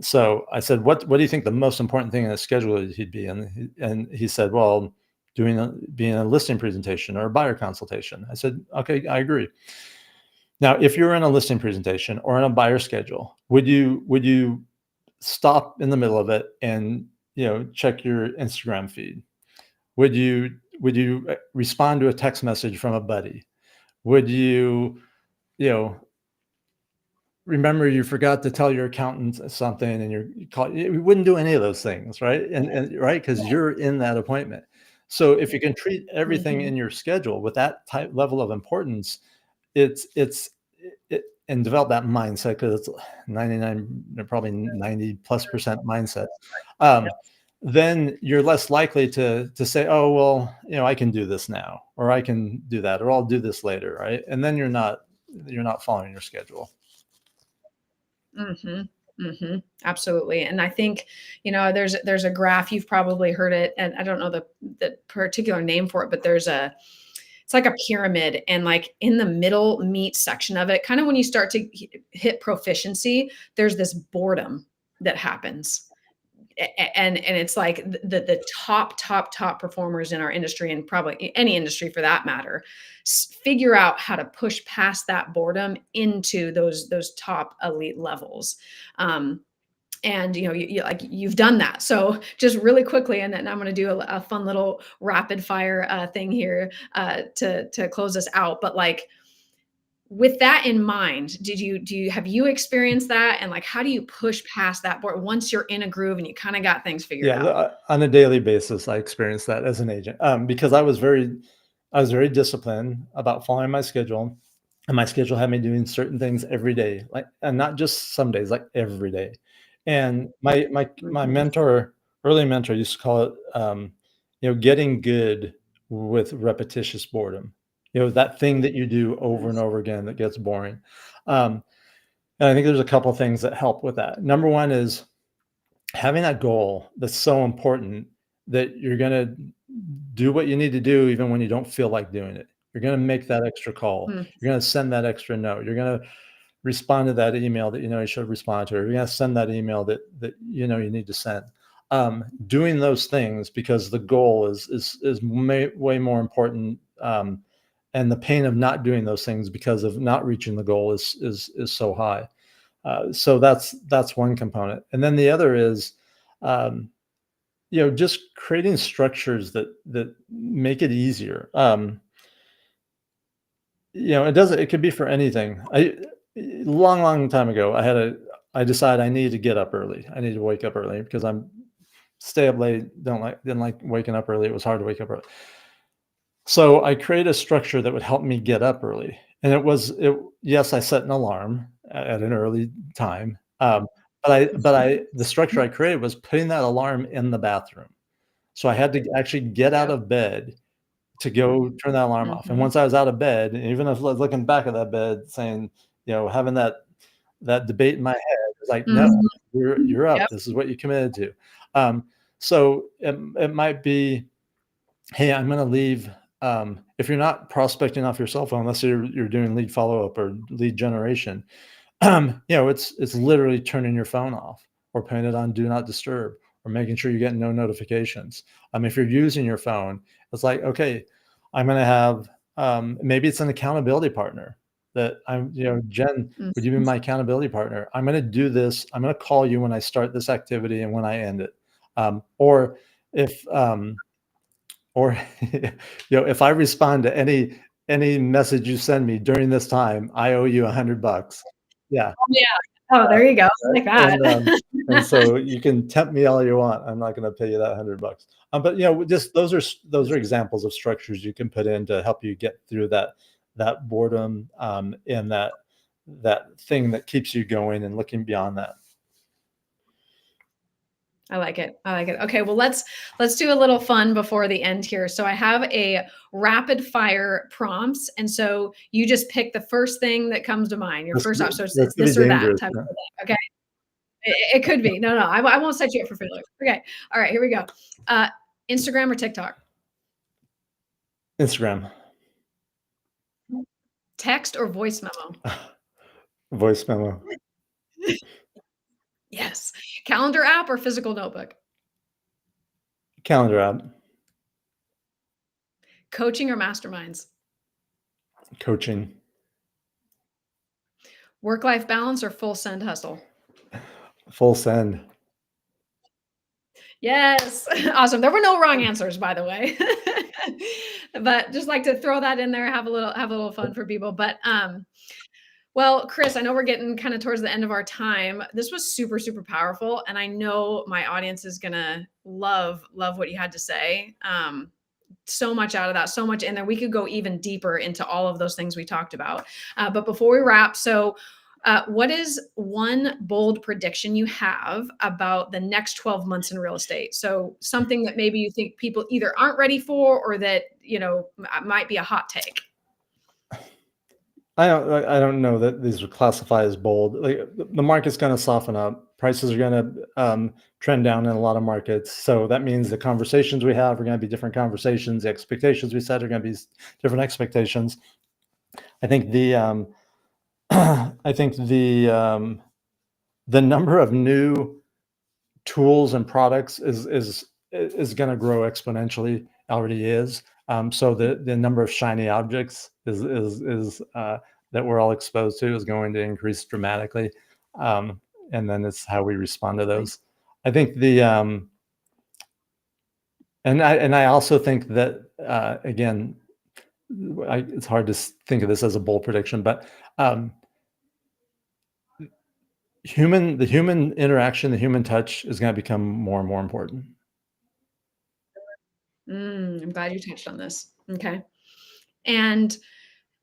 S3: So I said, what do you think the most important thing in the schedule he'd be? And he said, well, being a listing presentation or a buyer consultation. I said, okay, I agree. Now, if you're in a listing presentation or in a buyer schedule, would you stop in the middle of it and check your Instagram feed? Would you respond to a text message from a buddy? Would you remember you forgot to tell your accountant something and you wouldn't do any of those things, right? And right, because you're in that appointment. So if you can treat everything in your schedule with that type level of importance, and develop that mindset, because it's 99, probably 90+% mindset. then you're less likely to say, oh, well, I can do this now, or I can do that, or I'll do this later, right? And then you're not following your schedule.
S2: Mm-hmm. Mm-hmm. Absolutely. And I think, there's a graph, you've probably heard it, and I don't know the particular name for it, but it's like a pyramid, and like in the middle meat section of it, kind of when you start to hit proficiency, there's this boredom that happens. And it's like the top performers in our industry, and probably any industry for that matter, figure out how to push past that boredom into those top elite levels. And you've done that. So just really quickly, and then I'm going to do a fun little rapid fire thing here to close us out. But like, with that in mind, have you experienced that? And like, how do you push past that board once you're in a groove and you kind of got things figured
S3: Yeah,
S2: out?
S3: on a daily basis, I experience that as an agent, because I was very disciplined about following my schedule, and my schedule had me doing certain things every day, like, and not just some days, like every day. And my
S2: Mhm.
S3: early mentor used to call it, getting good with repetitious boredom. That thing that you do over and
S2: Yes.
S3: over again that gets boring. Um, and I think there's a couple of things that help with that. Number one is having that goal that's so important that you're going to do what you need to do even when you don't feel like doing it. You're going to make that extra call.
S2: Mm,
S3: You're going to send that extra note. You're going to respond to that email that you should respond to. Or you're going to send that email that you need to send. Doing those things because the goal is way more important. And the pain of not doing those things because of not reaching the goal is so high. So that's one component, and then the other is, um, just creating structures that make it easier. It could be for anything. Long time ago, I decided I needed to get up early. I need to wake up early because I'm stay up late. Didn't like waking up early. It was hard to wake up early. So I created a structure that would help me get up early. And yes, I set an alarm at an early time. The structure I created was putting that alarm in the bathroom. So I had to actually get out
S2: yep.
S3: of bed to go turn that alarm off. And
S2: Mhm.
S3: once I was out of bed, and even if I was looking back at that bed saying, having that debate in my head, it's like, no,
S2: Mhm.
S3: you're up.
S2: Yep.
S3: This is what you committed to. So it might be, hey, I'm going to leave. If you're not prospecting off your cell phone, let's say you're doing lead follow up or lead generation, it's literally turning your phone off or putting it on do not disturb or making sure you get no notifications. If you're using your phone, it's like, okay, I'm going to have, maybe it's an accountability partner that Jen, would you be
S2: Mhm.
S3: my accountability partner? I'm going to do this. I'm going to call you when I start this activity and when I end it. Or if, or if I respond to any message you send me during this time, I owe you $100. Yeah.
S2: Oh, yeah. Oh, there you go. I like
S3: And
S2: that.
S3: and so you can tempt me all you want. I'm not going to pay you that $100. But just those are examples of structures you can put in to help you get through that boredom, and that thing that keeps you going and looking beyond that.
S2: I like it. I like it. Okay, well let's do a little fun before the end here. So I have a rapid fire prompts, and so you just pick the first thing that comes to mind. Your
S3: This
S2: first op. So
S3: this
S2: it's
S3: could be
S2: this or that
S3: dangerous.
S2: type
S3: Yeah.
S2: of thing. Okay, it could be. No, I won't set you up for failure. Okay, all right, here we go. Uh, Instagram or TikTok?
S3: Instagram.
S2: Text or voice memo?
S3: Voice memo.
S2: Yes. Calendar app or physical notebook?
S3: Calendar app.
S2: Coaching or masterminds?
S3: Coaching.
S2: Work life balance or full send hustle?
S3: Full send.
S2: Yes. Awesome. There were no wrong answers, by the way. But just like to throw that in there, have a little fun for people. But well, Chris, I know we're getting kind of towards the end of our time. This was super, super powerful. And I know my audience is gonna love what you had to say. So much out of that, so much in there. We could go even deeper into all of those things we talked about. But before we wrap, so What is one bold prediction you have about the next 12 months in real estate? So something that maybe you think people either aren't ready for, or that, might be a hot take.
S3: I don't know that these would classify as bold. Like, the market's going to soften up. Prices are going to trend down in a lot of markets. So that means the conversations we have are going to be different conversations. The expectations we set are going to be different expectations. I think the number of new tools and products is going to grow exponentially. Already is. So the number of shiny objects is that we're all exposed to is going to increase dramatically, and then it's how we respond to those. I think and I also think that again, it's hard to think of this as a bold prediction, but the human interaction, the human touch is going to become more and more important.
S2: I'm glad you touched on this. Okay. And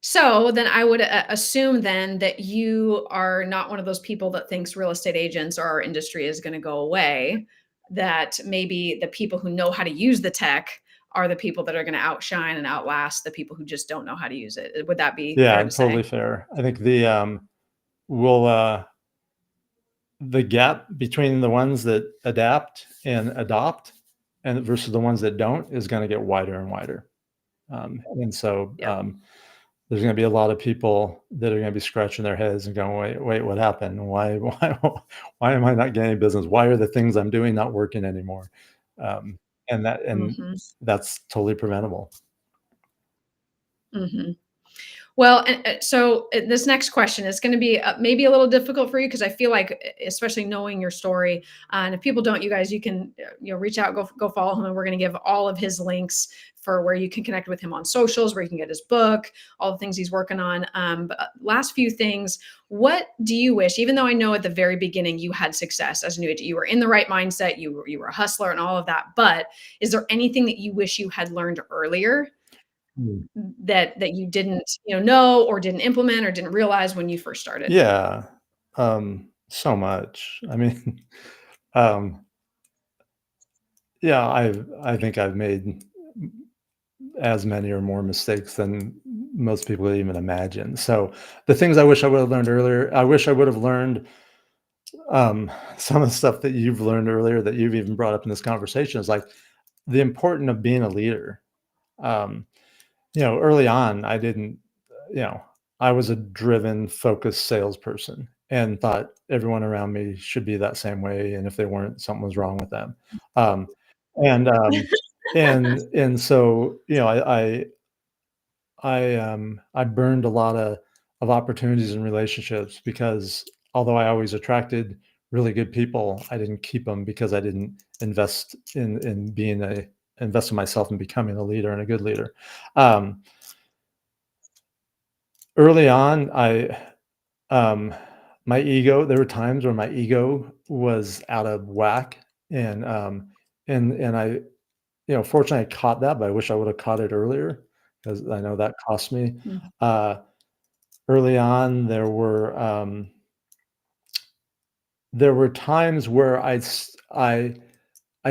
S2: so then I would assume then that you are not one of those people that thinks real estate agents or our industry is going to go away, that maybe the people who know how to use the tech are the people that are going to outshine and outlast the people who just don't know how to use it. Would that be fair
S3: Yeah,
S2: to
S3: totally
S2: say?
S3: fair. I think will the gap between the ones that adapt and adopt and versus the ones that don't is going to get wider and wider. And so
S2: Yeah.
S3: there's going to be a lot of people that are going to be scratching their heads and going, wait, what happened? Why am I not getting business? Why are the things I'm doing not working anymore? Um, and
S2: hmm
S3: that's totally preventable.
S2: hmm Well, so this next question is going to be maybe a little difficult for you, because I feel like, especially knowing your story, and if people don't, you guys, you can reach out, go follow him, and we're going to give all of his links for where you can connect with him on socials, where you can get his book, all the things he's working on. But last few things, what do you wish? Even though I know at the very beginning you had success as a new agent, you were in the right mindset, you were a hustler and all of that. But is there anything that you wish you had learned earlier
S3: Mm.
S2: that you didn't, know, or didn't implement, or didn't realize when you first started?
S3: Yeah, so much. I mean, um, yeah, I think I've made as many or more mistakes than most people would even imagine. So the things I wish I would have learned earlier, I wish I would have learned some of the stuff that you've learned earlier that you've even brought up in this conversation is like the importance of being a leader. Um, early on, I didn't, you know, I was a driven, focused salesperson and thought everyone around me should be that same way. And if they weren't, something was wrong with them. Um, and so I burned a lot of opportunities and relationships because although I always attracted really good people, I didn't keep them because I didn't invest in being invest in myself and becoming a leader and a good leader. Um, Early on, um, my ego. There were times where my ego was out of whack, and I fortunately, I caught that, but I wish I would have caught it earlier because I know that cost me.
S2: Mhm.
S3: Early on, there were times where I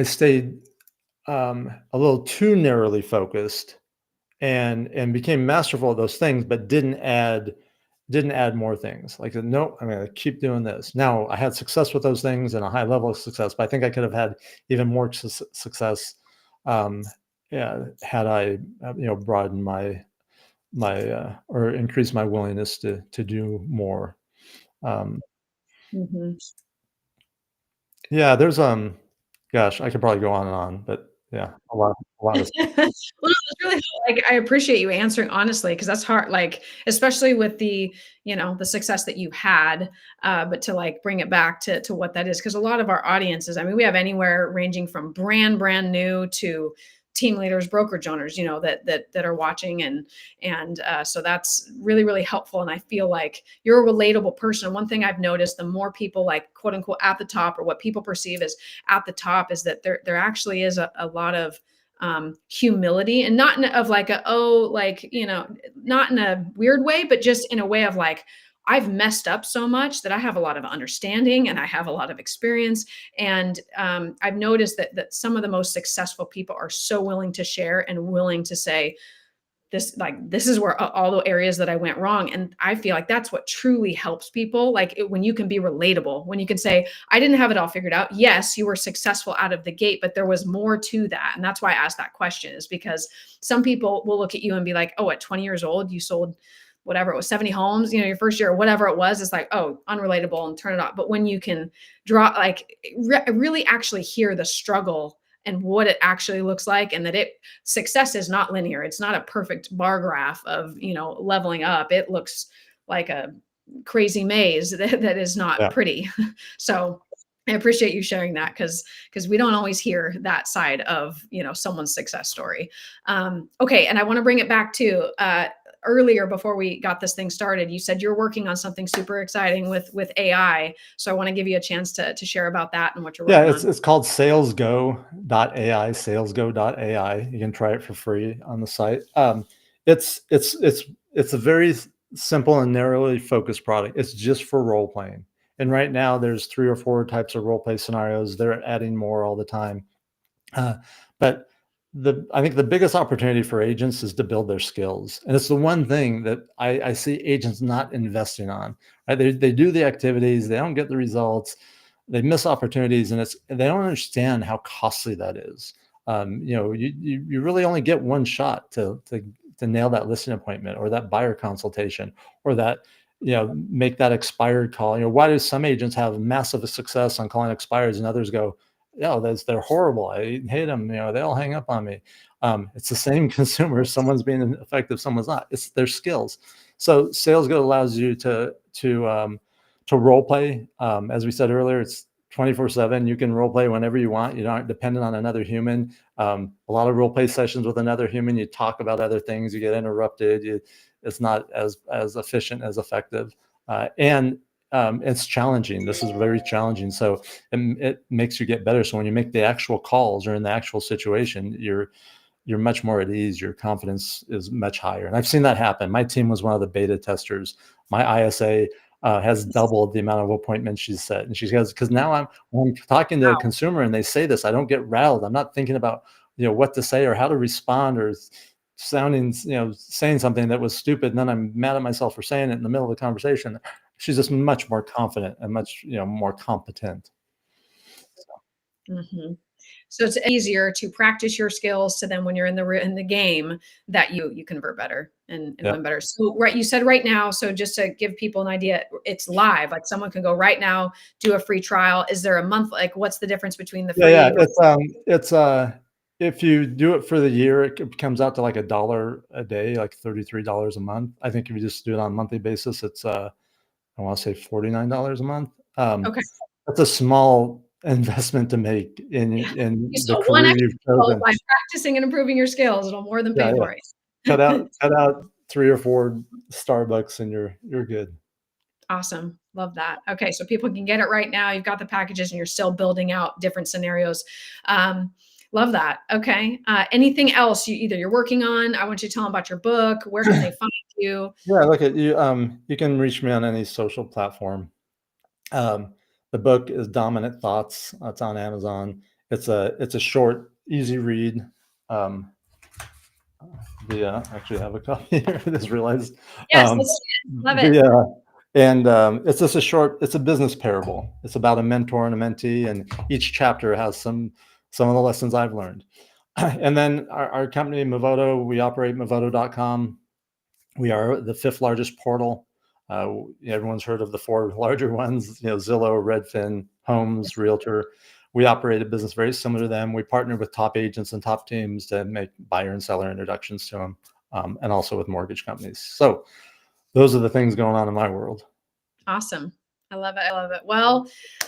S3: stayed a little too narrowly focused and became masterful at those things, but didn't add more things. Like, no, I'm going to keep doing this. Now, I had success with those things and a high level of success, but I think I could have had even more success, um, yeah, had I, broadened or increased my willingness to do more. Um,
S2: Mhm.
S3: yeah, there's gosh, I could probably go on and on, but yeah, a lot of
S2: Well, it's really, like, I appreciate you answering honestly, because that's hard, like, especially with the success that you had, but to, like, bring it back to what that is, because a lot of our audiences, I mean, we have anywhere ranging from brand new to team leaders, brokerage owners, that are watching, and so that's really, really helpful. And I feel like you're a relatable person. And one thing I've noticed, the more people, like, quote unquote at the top, or what people perceive as at the top, is that there actually is a lot of humility, and not of like not in a weird way, but just in a way of like, I've messed up so much that I have a lot of understanding and I have a lot of experience. And I've noticed that some of the most successful people are so willing to share and willing to say, this is where all the areas that I went wrong. And I feel like that's what truly helps people. Like when you can be relatable, when you can say, I didn't have it all figured out. Yes, you were successful out of the gate, but there was more to that. And that's why I asked that question, is because some people will look at you and be like, oh, at 20 years old, you sold whatever it was, 70 homes, your first year, or whatever it was. It's like, oh, unrelatable, and turn it off. But when you can draw, like really actually hear the struggle and what it actually looks like, and that success is not linear. It's not a perfect bar graph of, leveling up. It looks like a crazy maze that is not pretty. So I appreciate you sharing that, because we don't always hear that side of, someone's success story. Okay. And I want to bring it back to, earlier, before we got this thing started, you said you're working on something super exciting with AI. So I want to give you a chance to share about that and what you're working on.
S3: It's called salesgo.ai, salesgo.ai. You can try it for free on the site. It's a very simple and narrowly focused product. It's just for role playing. And right now there's 3 or 4 types of role play scenarios. They're adding more all the time. But I think the biggest opportunity for agents is to build their skills. And it's the one thing that I see agents not investing on. Right? They do the activities, they don't get the results, they miss opportunities, and they don't understand how costly that is. You really only get one shot to nail that listing appointment, or that buyer consultation, or that, make that expired call. Why do some agents have massive success on calling expires and others go, they're horrible, I hate them, they all hang up on me? It's the same consumer. Someone's being effective, someone's not. It's their skills. So SalesGo allows you to role play. As we said earlier, it's 24/7. You can role play whenever you want. You aren't dependent on another human. A lot of role play sessions with another human, you talk about other things, you get interrupted. It's not as efficient, as effective, and it's challenging. This is very challenging. So it makes you get better. So when you make the actual calls or in the actual situation, you're much more at ease. Your confidence is much higher. And I've seen that happen. My team was one of the beta testers. My ISA has doubled the amount of appointments she's set. And she goes, because now when I'm talking to a consumer and they say this, I don't get rattled. I'm not thinking about, what to say or how to respond, or saying something that was stupid, and then I'm mad at myself for saying it in the middle of the conversation. She's just much more confident and much, more competent.
S2: So it's easier to practice your skills, so then when you're in the game, that you convert better and win better. So you said right now, so just to give people an idea, it's live. Like someone can go right now, do a free trial. Is there a month? Like what's the difference between the free?
S3: It's if you do it for the year, it comes out to like $1 a day, like $33 a month. I think if you just do it on a monthly basis, it's I want to say $49 a month.
S2: Okay.
S3: That's a small investment to make in the career you've chosen.
S2: By practicing and improving your skills, it'll more than pay for it.
S3: Cut out 3 or 4 Starbucks and you're good.
S2: Awesome. Love that. Okay. So people can get it right now. You've got the packages and you're still building out different scenarios. Love that. Okay. Anything else you're working on? I want you to tell them about your book. Where can they find you?
S3: Yeah, look at you. You can reach me on any social platform. The book is Dominant Thoughts. It's on Amazon. It's a short, easy read. I actually have a copy here. I just realized.
S2: Yes, love it.
S3: Yeah. And it's just it's a business parable. It's about a mentor and a mentee, and each chapter has some of the lessons I've learned. And then our company, Movoto, we operate Movoto.com. We are the 5th largest portal. Everyone's heard of the 4 larger ones, Zillow, Redfin, Homes, Realtor. We operate a business very similar to them. We partner with top agents and top teams to make buyer and seller introductions to them, and also with mortgage companies. So those are the things going on in my world.
S2: Awesome. I love it. I love it. Well,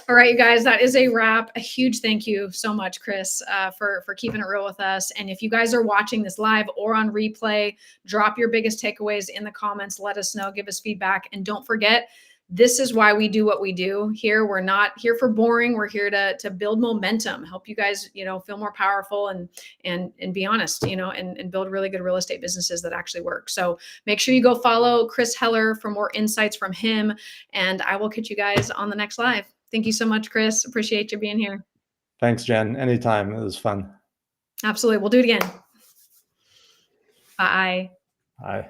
S2: all right, you guys, that is a wrap. A huge thank you so much, Chris, for keeping it real with us. And if you guys are watching this live or on replay, drop your biggest takeaways in the comments. Let us know, give us feedback. And don't forget, This is why we do what we do here. We're not here for boring. We're here to build momentum, help you guys, feel more powerful and be honest, and build really good real estate businesses that actually work. So make sure you go follow Chris Heller for more insights from him. And I will catch you guys on the next live. Thank you so much, Chris. Appreciate you being here.
S3: Thanks, Jen. Anytime. It was fun.
S2: Absolutely. We'll do it again. Bye.
S3: Bye.